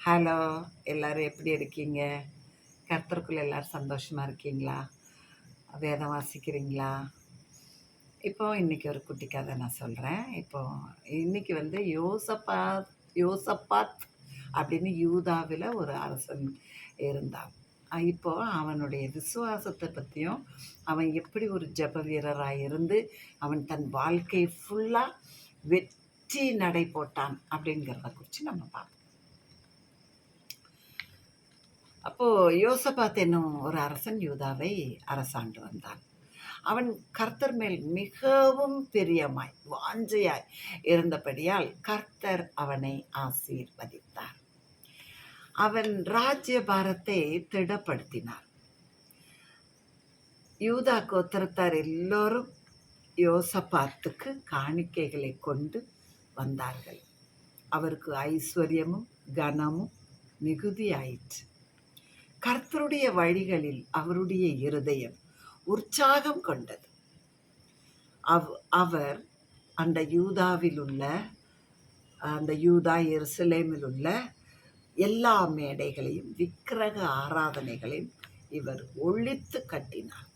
Hello, எல்லாரும் எப்படி இருக்கீங்க? கர்த்தருக்குள்ள எல்லாரும் சந்தோஷமா இருக்கீங்களா? வேதம் வாசிக்கிறீங்களா? இப்போ இன்னைக்கு ஒரு குட்டி கதை நான் சொல்றேன். இன்னைக்கு யோசப்பாத் அப்படின்னு யூதாவில ஒரு அரசன் இருந்தான். இப்போ அவனுடைய விசுவாசத்தை பத்தியும், அவன் எப்படி ஒரு ஜெப வீரராய் இருந்து, அவன் தன் வாழ்க்கை ஃபுல்லா வெற்றி நடை போட்டான் அப்படிங்கிறத குறித்து நம்ம பார்ப்போம். அப்போ யோசபாத் என்னும் ஒரு அரசன் யூதாவை அரசாண்டு வந்தான். அவன் கர்த்தர் மேல் மிகவும் பிரியமாய் வாஞ்சையாய் இருந்தபடியால் கர்த்தர் அவனை ஆசீர்வதித்தார். அவன் ராஜ்ய பாரத்தை திடப்படுத்தினார். யூதா கோத்திரத்தார் எல்லோரும் யோசபாத்துக்கு காணிக்கைகளை கொண்டு வந்தார்கள். அவருக்கு ஐஸ்வர்யமும் கனமும் மிகுதியாயிற்று. கர்த்தருடைய வழிகளில் அவருடைய இருதயம் உற்சாகம் கொண்டது. அவர் அந்த யூதா எருசலேமில் உள்ள எல்லா மேடைகளையும் விக்கிரக ஆராதனைகளையும் இவர் ஒழித்து கட்டினார்.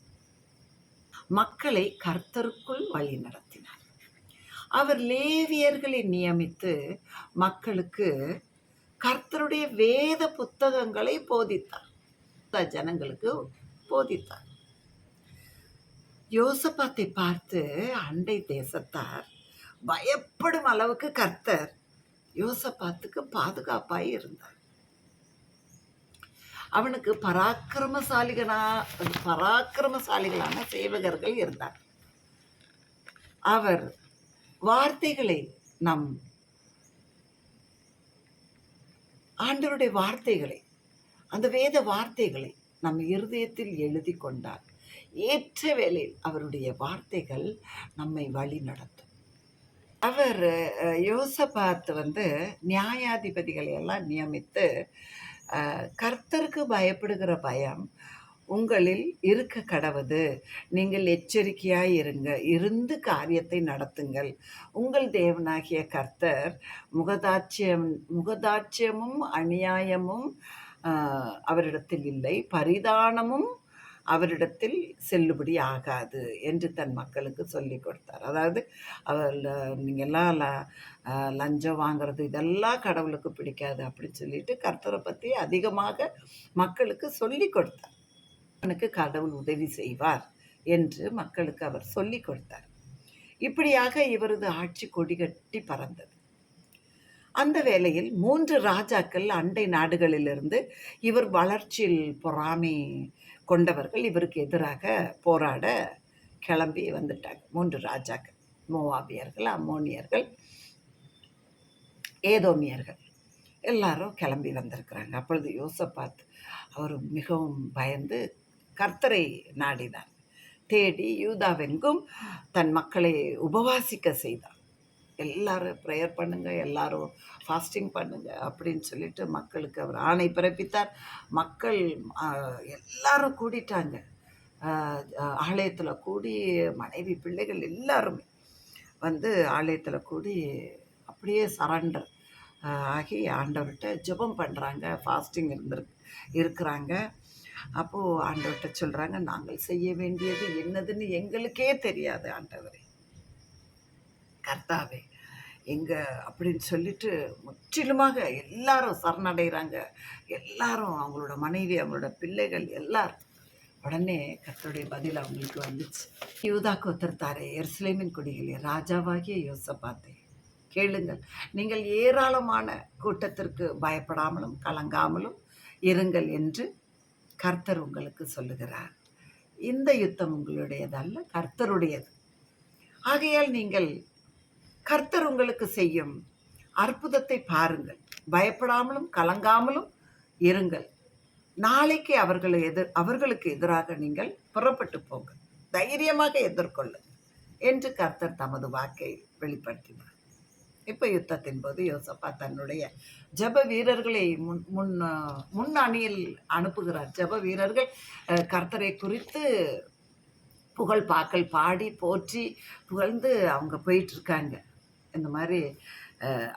மக்களை கர்த்தருக்குள் வழி நடத்தினார். அவர் லேவியர்களை நியமித்து மக்களுக்கு கர்த்தருடைய வேத புத்தகங்களை போதித்தார். ஜனங்களுக்கு போதித்தார். யோசபாத்தை பார்த்து அண்டை தேசத்தார் பயப்படும் அளவுக்கு கர்த்தர் யோசபாத்துக்கு பாதுகாப்பாய் இருந்தார். அவனுக்கு பராக்கிரமசாலிகளான சேவகர்கள் இருந்தார். அவர் வார்த்தைகளை ஆண்டவருடைய வார்த்தைகளை, அந்த வேத வார்த்தைகளை நம் இருதயத்தில் எழுதி கொண்டார். ஏற்ற வேளையில் அவருடைய வார்த்தைகள் நம்மை வழி நடத்தும். அவர் யோசபாத் நியாயாதிபதிகளை எல்லாம் நியமித்து கர்த்தருக்கு பயப்படுகிற பயம் உங்களில் இருக்க கடவது, நீங்கள் எச்சரிக்கையாய் இருந்து காரியத்தை நடத்துங்கள். உங்கள் தேவனாகிய கர்த்தர் முகதாட்சியமும் அநியாயமும் அவரிடத்தில் இல்லை, பரிதானமும் அவரிடத்தில் செல்லுபடி ஆகாது என்று தன் மக்களுக்கு சொல்லி கொடுத்தார். அதாவது நீங்கள் எல்லாம் லஞ்சம் வாங்கிறது இதெல்லாம் கடவுளுக்கு பிடிக்காது அப்படின்னு சொல்லிட்டு கர்த்தரை பற்றி அதிகமாக மக்களுக்கு சொல்லி கொடுத்தார். அவனுக்கு கடவுள் உதவி செய்வார் என்று மக்களுக்கு அவர் சொல்லி கொடுத்தார். இப்படியாக இவரது ஆட்சி கொடிகட்டி பறந்தது. அந்த வேளையில் 3 ராஜாக்கள் அண்டை நாடுகளிலிருந்து இவர் வளர்ச்சியில் பொறாமை கொண்டவர்கள் இவருக்கு எதிராக போராட கிளம்பி வந்துட்டாங்க. 3 ராஜாக்கள், மோவாபியர்கள், அம்மோனியர்கள், ஏதோமியர்கள் எல்லாரும் கிளம்பி வந்திருக்கிறாங்க. அப்பொழுது யோசபாத் அவர் மிகவும் பயந்து கர்த்தரை நாடினார். தேடி யூதாவெங்கும் தன் மக்களை உபவாசிக்க செய்தார். எல்லாரும் ப்ரேயர் பண்ணுங்க, எல்லாரும் ஃபாஸ்டிங் பண்ணுங்க அப்படின்னு சொல்லிட்டு மக்களுக்கு அவர் ஆணை பிறப்பித்தார். மக்கள் எல்லாரும் கூடிட்டாங்க. ஆலயத்தில் கூடி மனைவி பிள்ளைகள் எல்லாருமே ஆலயத்தில் கூடி அப்படியே சரண்டர் ஆகி ஆண்டவர்கிட்ட ஜெபம் பண்ணுறாங்க, ஃபாஸ்டிங் இருக்கிறாங்க. அப்போது ஆண்டவர்கிட்ட சொல்கிறாங்க, நாங்கள் செய்ய வேண்டியது என்னதுன்னு எங்களுக்கே தெரியாது ஆண்டவரே, கர்த்தாவே அப்படின்னு சொல்லிட்டு முற்றிலுமாக எல்லாரும் சரணடைகிறாங்க. எல்லாரும் அவங்களோட மனைவி, அவங்களோட பிள்ளைகள் எல்லாரும். உடனே கர்த்தருடைய பதில் அவங்களுக்கு வந்துச்சு. யூதா கோத்திரத்தாரே, எருசலேமின் குடிகளே, ராஜாவாகிய யோசபாத்தே, கேளுங்கள். நீங்கள் ஏராளமான கூட்டத்திற்கு பயப்படாமலும் கலங்காமலும் இருங்கள் என்று கர்த்தர் உங்களுக்கு சொல்லுகிறார். இந்த யுத்தம் உங்களுடையதல்ல, கர்த்தருடையது. ஆகையால் நீங்கள் கர்த்தர் உங்களுக்கு செய்யும் அற்புதத்தை பாருங்கள், பயப்படாமலும் கலங்காமலும் இருங்கள். நாளைக்கு அவர்களுக்கு எதிராக நீங்கள் புறப்பட்டு போங்கள், தைரியமாக எதிர்கொள்ளுங்கள் என்று கர்த்தர் தமது வாக்கை வெளிப்படுத்தினார். இப்போ யுத்தத்தின் போது யோசபாத் தன்னுடைய ஜெப வீரர்களை முன் அணியில் அனுப்புகிறார். ஜெப வீரர்கள் கர்த்தரை குறித்து புகழ் பாக்கள் பாடி போற்றி புகழ்ந்து அவங்க போயிட்டுருக்காங்க. இந்த மாதிரி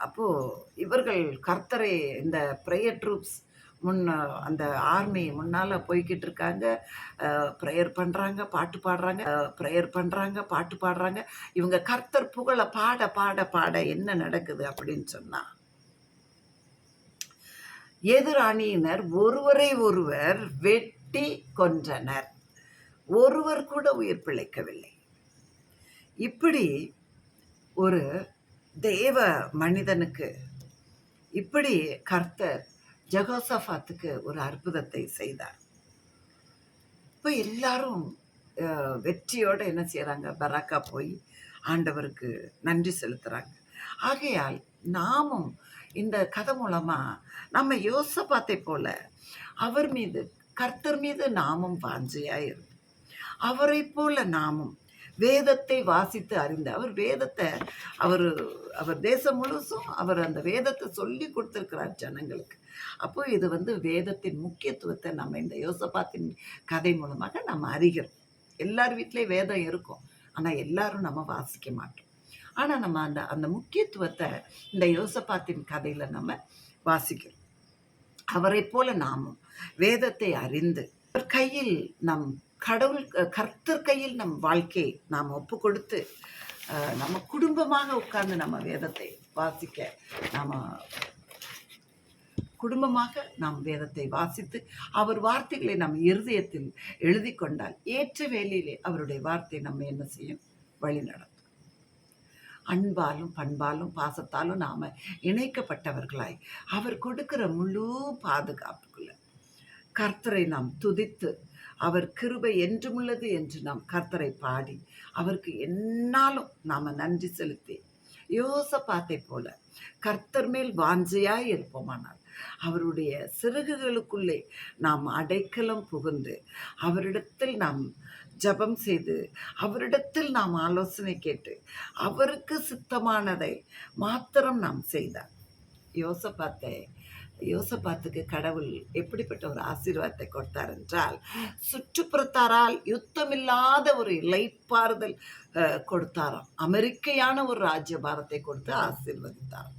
அப்போது இவர்கள் கர்த்தரை இந்த ப்ரேயர் ட்ரூப்ஸ் முன்ன அந்த ஆர்மி முன்னால் போய்கிட்டு இருக்காங்க. ப்ரேயர் பண்ணுறாங்க, பாட்டு பாடுறாங்க, ப்ரேயர் பண்ணுறாங்க, பாட்டு பாடுறாங்க. இவங்க கர்த்தர் புகழ பாட பாட பாட என்ன நடக்குது அப்படின்னு சொன்னால், எதிராணியினர் ஒருவரை ஒருவர் வெட்டி கொன்றனர். ஒருவர் கூட உயிர் பிழைக்கவில்லை. இப்படி ஒரு தேவ மனிதனுக்கு இப்படி கர்த்தர் ஜெகோசபாத்துக்கு ஒரு அற்புதத்தை செய்தார். இப்போ எல்லாரும் வெற்றியோடு என்ன செய்கிறாங்க, பராக்கா போய் ஆண்டவருக்கு நன்றி செலுத்துகிறாங்க. ஆகையால் நாமும் இந்த கதை மூலமாக நம்ம யோசபாத்தை போல அவர் மீது, கர்த்தர் மீது நாமும் வாஞ்சையாக இருக்கும். அவரை போல நாமும் வேதத்தை வாசித்து அறிந்த, அவர் வேதத்தை அவர் தேசம் முழுசும் அவர் அந்த வேதத்தை சொல்லி கொடுத்துருக்கிறார் ஜனங்களுக்கு. அப்போ இது வேதத்தின் முக்கியத்துவத்தை நம்ம இந்த யோசபாத்தின் கதை மூலமாக நம்ம அறிகிறோம். எல்லார் வீட்லேயும் வேதம் இருக்கும், ஆனால் எல்லாரும் நம்ம வாசிக்க மாட்டோம். ஆனால் நம்ம அந்த அந்த முக்கியத்துவத்தை இந்த யோசபாத்தின் கதையில் நம்ம வாசிக்கிறோம். அவரை போல நாமும் வேதத்தை அறிந்து அவர் கையில் நம் கர்த்தர் கையில் நம் வாழ்க்கையை நாம் ஒப்பு கொடுத்து நம்ம குடும்பமாக உட்கார்ந்து நம்ம வேதத்தை வாசிக்க, குடும்பமாக நாம் வேதத்தை வாசித்து அவர் வார்த்தைகளை நம் இருதயத்தில் எழுதி கொண்டால் ஏற்ற வேளையிலே அவருடைய வார்த்தை நம்ம என்ன செய்யும், வழி நடத்தும். அன்பாலும் பண்பாலும் பாசத்தாலும் நாம் இணைக்கப்பட்டவர்களாய் அவர் கொடுக்கிற முழு பாதுகாப்புக்குள்ள கர்த்தரை நாம் துதித்து, அவர் கிருபை என்றுமுள்ளது என்று நாம் கர்த்தரை பாடி அவருக்கு என்னாலும் நாம் நன்றி செலுத்தி யோசபாத்தை போல கர்த்தர் மேல் வாஞ்சையாய் இருப்போமானால் அவருடைய சிறகுகளுக்குள்ளே நாம் அடைக்கலம் புகுந்து அவரிடத்தில் நாம் ஜபம் செய்து அவரிடத்தில் நாம் ஆலோசனை கேட்டு அவருக்கு சித்தமானதை மாத்திரம் நாம் செய்தார். யோசபாத்துக்கு கடவுள் எப்படிப்பட்ட ஒரு ஆசீர்வாதத்தை கொடுத்தார் என்றால், சுற்றுப்புறத்தாரால் யுத்தமில்லாத ஒரு இளைப்பாறுதல் கொடுத்தாராம். அமெரிக்கையான ஒரு ராஜ்யபாரத்தை கொடுத்து ஆசீர்வதித்தாராம்.